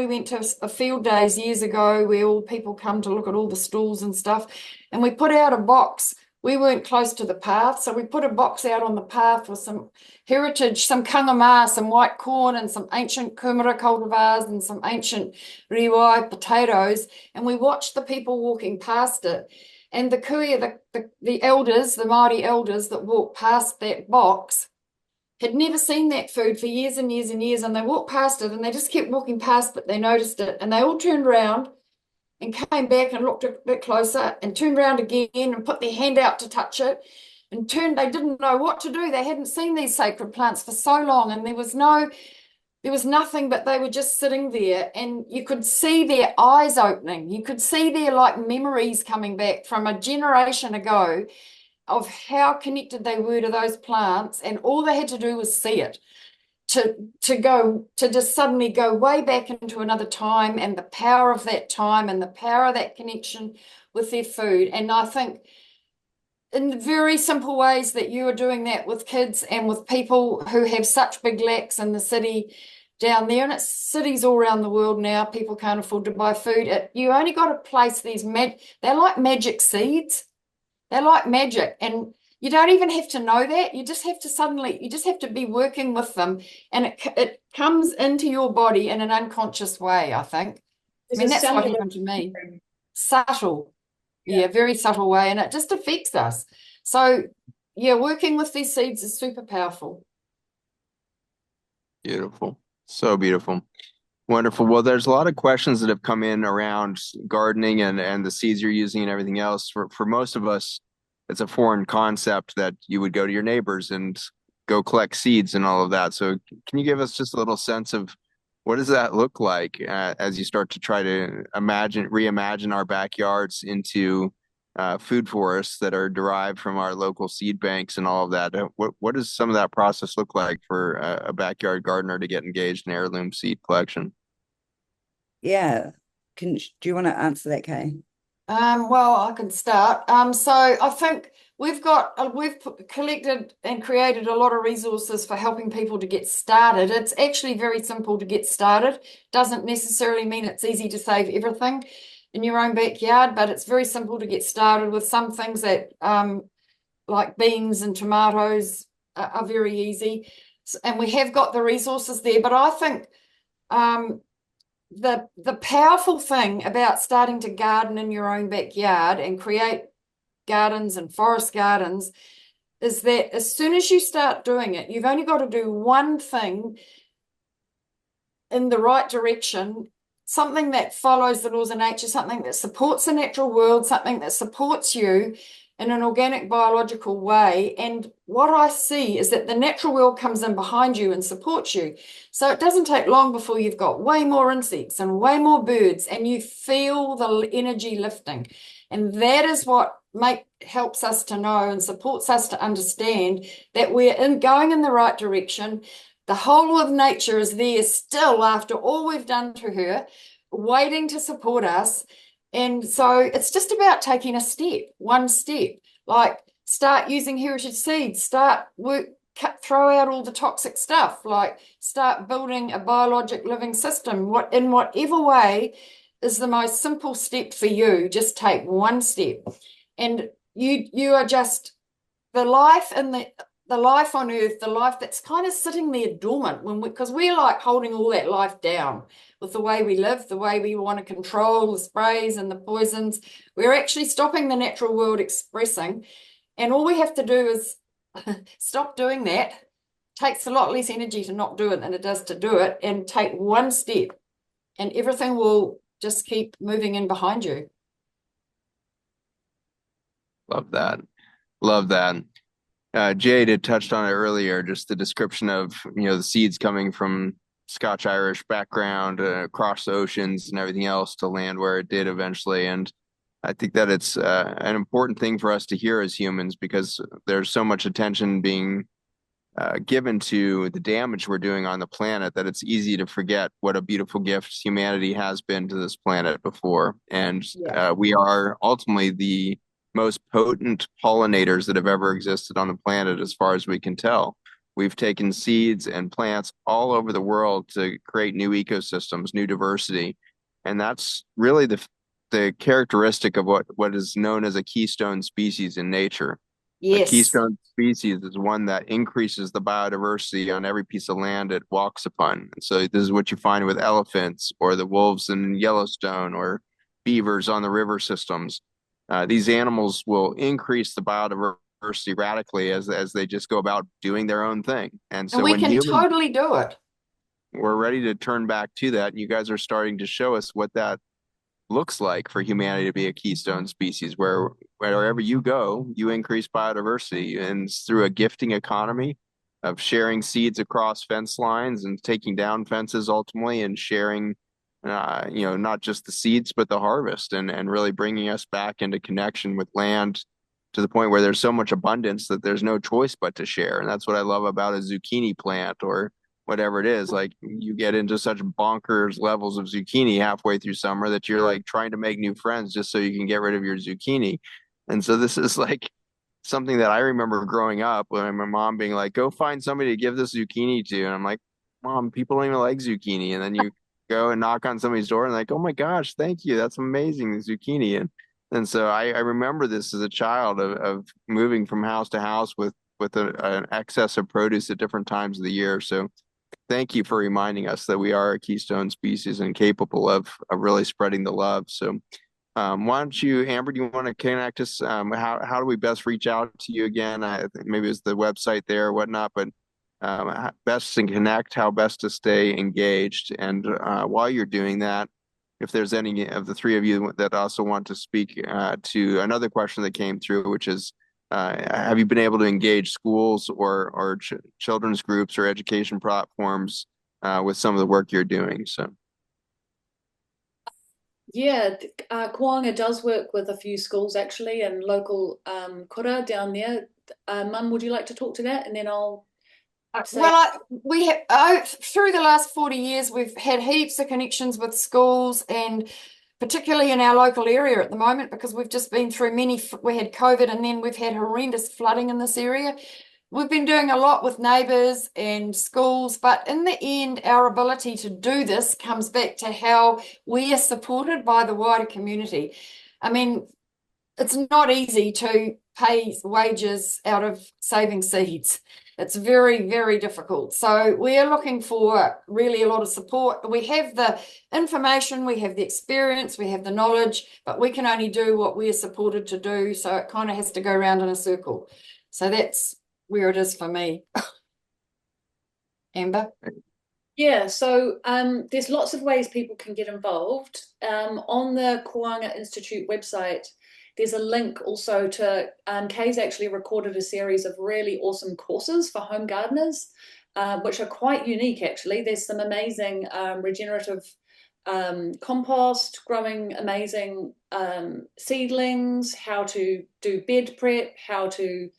went to a field days years ago where all people come to look at all the stalls and stuff, and we put out a box we weren't close to the path, so we put a box out on the path with some heritage, some kangama, some white corn, and some ancient kumara cultivars and some ancient riwai potatoes, and we watched the people walking past it. And the kuia, the elders, the Māori elders that walked past that box had never seen that food for years and years and years, and they walked past it and they just kept walking past, but they noticed it, and they all turned around and came back and looked a bit closer and turned around again and put their hand out to touch it and they didn't know what to do. They hadn't seen these sacred plants for so long, and there was nothing, but they were just sitting there, and you could see their eyes opening. You could see their like memories coming back from a generation ago of how connected they were to those plants, and all they had to do was see it to just suddenly go way back into another time, and the power of that time and the power of that connection with their food. And I think in very simple ways that you are doing that with kids and with people who have such big lacks in the city down there, and it's cities all around the world now, people can't afford to buy food. You only got to place these, they're like magic seeds. They're like magic, and you don't even have to know that. You just have to be working with them, and it comes into your body in an unconscious way, I think. I mean, that's what happened to me. Subtle. Yeah, very subtle way, and it just affects us. So, yeah, working with these seeds is super powerful. Beautiful. So beautiful. Wonderful. Well, there's a lot of questions that have come in around gardening and the seeds you're using and everything else. For most of us, it's a foreign concept that you would go to your neighbors and go collect seeds and all of that. So can you give us just a little sense of what does that look like as you start to try to reimagine our backyards into food forests that are derived from our local seed banks and all of that? What does some of that process look like for a backyard gardener to get engaged in heirloom seed collection? Yeah. Do you want to answer that, Kay? Well, I can start. So I think we've collected and created a lot of resources for helping people to get started. It's actually very simple to get started. Doesn't necessarily mean it's easy to save everything in your own backyard, but it's very simple to get started with some things that, like beans and tomatoes, are very easy. And we have got the resources there, but I think the powerful thing about starting to garden in your own backyard and create gardens and forest gardens is that as soon as you start doing it, you've only got to do one thing in the right direction, something that follows the laws of nature, something that supports the natural world, something that supports you in an organic, biological way. And what I see is that the natural world comes in behind you and supports you. So it doesn't take long before you've got way more insects and way more birds, and you feel the energy lifting. And that is what helps us to know and supports us to understand that we're going in the right direction. The whole of nature is there still after all we've done to her, waiting to support us. And so it's just about taking one step, like start using heritage seeds, throw out all the toxic stuff, like start building a biologic living system. In whatever way is the most simple step for you, just take one step. And you are just the life on earth, the life that's kind of sitting there dormant because we're like holding all that life down with the way we live, the way we want to control the sprays and the poisons. We're actually stopping the natural world expressing. And all we have to do is stop doing that. It takes a lot less energy to not do it than it does to do it, and take one step, and everything will just keep moving in behind you. Love that. Love that. Jade had touched on it earlier, just the description of, the seeds coming from Scotch-Irish background across the oceans and everything else to land where it did eventually. And I think that it's an important thing for us to hear as humans, because there's so much attention being given to the damage we're doing on the planet that it's easy to forget what a beautiful gift humanity has been to this planet before. And we are ultimately the most potent pollinators that have ever existed on the planet, as far as we can tell. We've taken seeds and plants all over the world to create new ecosystems, new diversity. And that's really the characteristic of what is known as a keystone species in nature. A Yes. keystone species is one that increases the biodiversity on every piece of land it walks upon. And so this is what you find with elephants or the wolves in Yellowstone or beavers on the river systems. These animals will increase the biodiversity radically as they just go about doing their own thing. And And so we when can humans, totally do it. we're ready to turn back to that, and you guys are starting to show us what that looks like for humanity to be a keystone species, where wherever you go, you increase biodiversity, and it's through a gifting economy of sharing seeds across fence lines and taking down fences ultimately, and sharing, not just the seeds but the harvest, and really bringing us back into connection with land to the point where there's so much abundance that there's no choice but to share. And that's what I love about a zucchini plant or whatever it is. Like, you get into such bonkers levels of zucchini halfway through summer that you're like trying to make new friends just so you can get rid of your zucchini. And so this is like something that I remember growing up when my mom being like, go find somebody to give this zucchini to. And I'm like, Mom, people don't even like zucchini. And then you go and knock on somebody's door and like, oh my gosh, thank you. That's amazing, the zucchini. And so I remember this as a child of moving from house to house with an excess of produce at different times of the year. So thank you for reminding us that we are a keystone species and capable of really spreading the love. So why don't you, Amber, do you want to connect us? How do we best reach out to you again? I think maybe it's the website there or whatnot, but best to connect, how best to stay engaged. And while you're doing that, if there's any of the three of you that also want to speak to another question that came through, which is, have you been able to engage schools or children's groups or education platforms with some of the work you're doing? So, Yeah, Kōanga does work with a few schools actually and local kura down there. Mum, would you like to talk to that? And then I'll say. Well, we have through the last 40 years, we've had heaps of connections with schools, and particularly in our local area at the moment, because we've just been through we had COVID and then we've had horrendous flooding in this area. We've been doing a lot with neighbours and schools, but in the end, our ability to do this comes back to how we are supported by the wider community. I mean, it's not easy to pay wages out of saving seeds. It's very, very difficult. So we are looking for really a lot of support. We have the information, we have the experience, we have the knowledge, but we can only do what we are supported to do. So it kind of has to go around in a circle. So that's where it is for me. Amber? Yeah, so there's lots of ways people can get involved. On the Kōanga Institute website, there's a link also to, Kay's actually recorded a series of really awesome courses for home gardeners, which are quite unique actually. There's some amazing regenerative compost, growing amazing seedlings, how to do bed prep, how to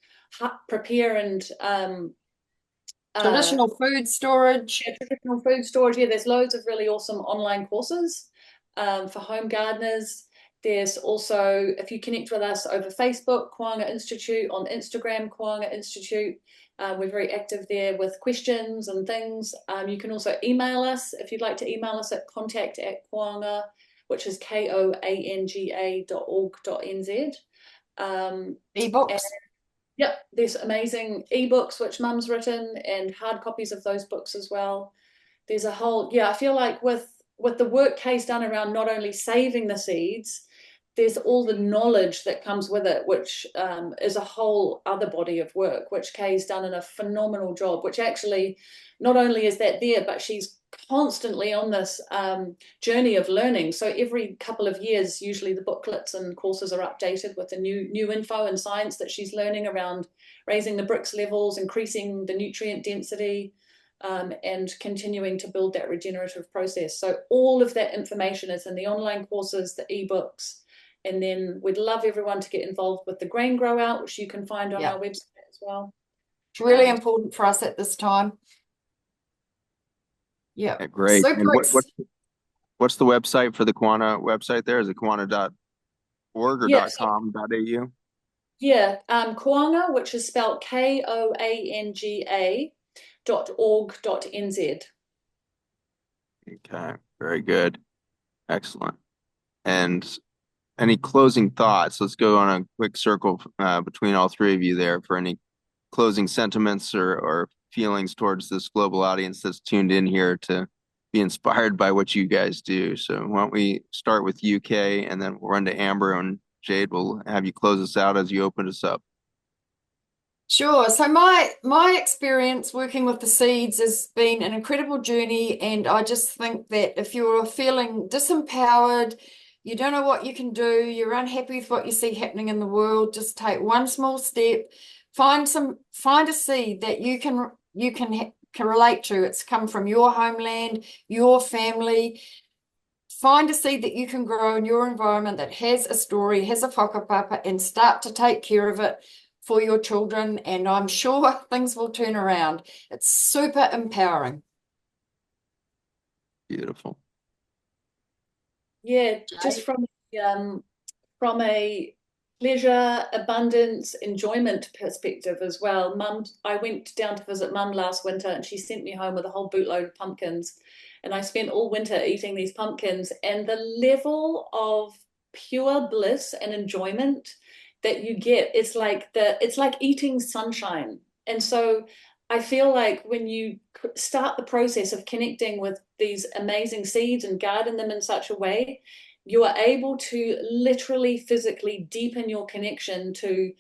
prepare and Traditional food storage. Yeah, traditional food storage. Yeah, there's loads of really awesome online courses for home gardeners. There's also, if you connect with us over Facebook, Kōanga Institute, on Instagram, Kōanga Institute, we're very active there with questions and things. You can also email us if you'd like to email us at contact@koanga, which is koanga.org.nz. Ebooks. Yep, there's amazing ebooks which Mum's written and hard copies of those books as well. There's a whole, I feel like with the work Kay's done around not only saving the seeds, there's all the knowledge that comes with it, which is a whole other body of work, which Kay's done in a phenomenal job, which actually not only is that there, but she's constantly on this journey of learning. So every couple of years, usually the booklets and courses are updated with the new info and science that she's learning around raising the bricks levels, increasing the nutrient density, and continuing to build that regenerative process. So all of that information is in the online courses, the ebooks, and then we'd love everyone to get involved with the grain grow out, which you can find on our website as well. It's really important for us at this time. Yeah, great. super. And what's the website for the Kōanga website there? Is it koanga.org or .com.au? Yeah, Kōanga, which is spelled KOANGA.org.nz. Okay, very good. Excellent. And any closing thoughts? Let's go on a quick circle between all three of you there for any closing sentiments or feelings towards this global audience that's tuned in here to be inspired by what you guys do. So why don't we start with UK and then we'll run to Amber and Jade. We'll have you close us out as you open us up. Sure. So my experience working with the seeds has been an incredible journey, and I just think that if you're feeling disempowered, you don't know what you can do, you're unhappy with what you see happening in the world, just take one small step, find a seed that can relate to. It's come from your homeland, your family. Find a seed that you can grow in your environment that has a story, has a whakapapa, and start to take care of it for your children, and I'm sure things will turn around. It's super empowering. Beautiful. Yeah, just from a pleasure, abundance, enjoyment perspective as well. I went down to visit Mum last winter, and she sent me home with a whole bootload of pumpkins. And I spent all winter eating these pumpkins, and the level of pure bliss and enjoyment that you get, it's like eating sunshine. And so I feel like when you start the process of connecting with these amazing seeds and garden them in such a way, you are able to literally physically deepen your connection to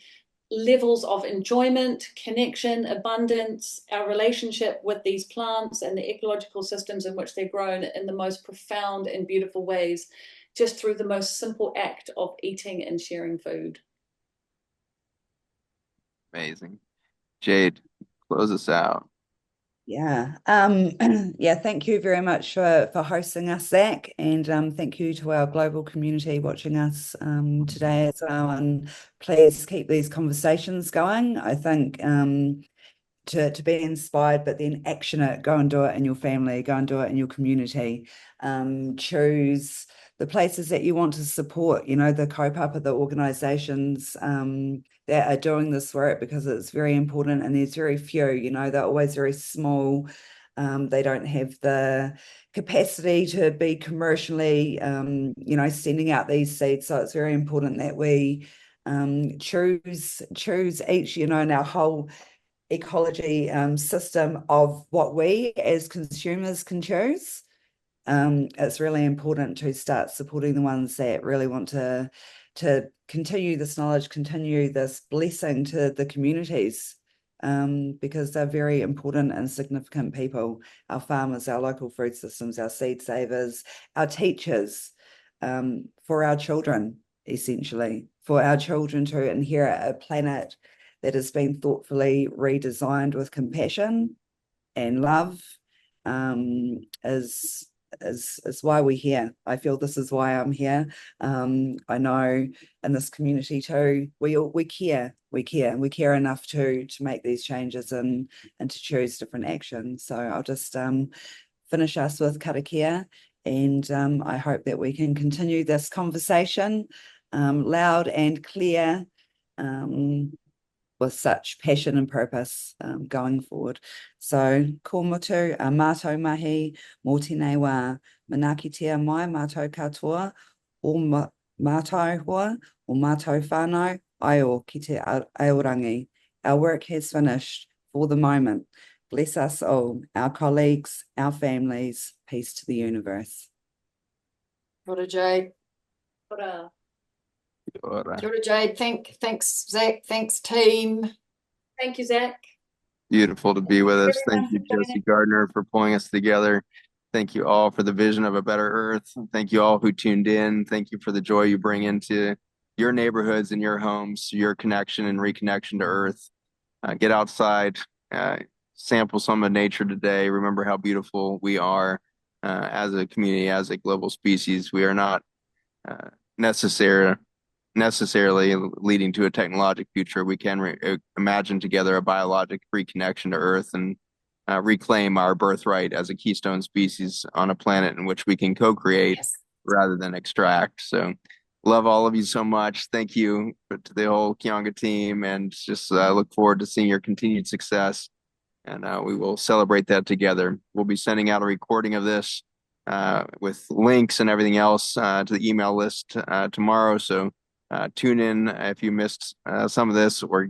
levels of enjoyment, connection, abundance, our relationship with these plants and the ecological systems in which they're grown in the most profound and beautiful ways, just through the most simple act of eating and sharing food. Amazing. Jade, close us out. Yeah. Yeah, thank you very much for hosting us, Zach, and thank you to our global community watching us today as well. And please keep these conversations going. I think to be inspired, but then action it, go and do it in your family, go and do it in your community. Choose the places that you want to support, the kaupapa, the organizations that are doing this work, because it's very important, and there's very few, they're always very small. They don't have the capacity to be commercially, sending out these seeds. So it's very important that we choose each, in our whole ecology system of what we as consumers can choose. It's really important to start supporting the ones that really want to continue this knowledge, continue this blessing to the communities, because they're very important and significant people. Our farmers, our local food systems, our seed savers, our teachers, for our children, essentially, for our children to inherit a planet that has been thoughtfully redesigned with compassion and love, is why we're here. I feel this is why I'm here. I know in this community too, we care enough to make these changes and to choose different actions. So I'll just finish us with karakia, and I hope that we can continue this conversation loud and clear, with such passion and purpose going forward. So, ko mutu a mātou mahi, mō tēnei wā, manakitia mai mātou katoa, o mātou hoa, o mātou whānau, aio ki te aorangi. Our work has finished for the moment. Bless us all, our colleagues, our families, peace to the universe. Kia ora, Jade. Ora. Kia ora, Jade. Thanks, Zach. Thanks, team. Thank you, Zach. Beautiful to be with us. Everyone Thank you, for joining. Josie Gardner, for pulling us together. Thank you all for the vision of a better earth. Thank you all who tuned in. Thank you for the joy you bring into your neighborhoods and your homes, your connection and reconnection to earth. Get outside, sample some of nature today. Remember how beautiful we are as a community, as a global species. We are not necessarily leading to a technologic future. We can imagine together a biologic reconnection to earth and reclaim our birthright as a keystone species on a planet in which we can co-create rather than extract. So love all of you so much. Thank you to the whole Kōanga team, and just look forward to seeing your continued success. And we will celebrate that together. We'll be sending out a recording of this with links and everything else to the email list tomorrow. So tune in if you missed some of this, or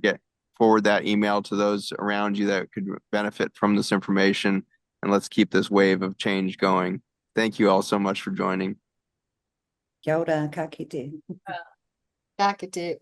forward that email to those around you that could benefit from this information. And let's keep this wave of change going. Thank you all so much for joining. Kia ora, ka kite. Ka kite.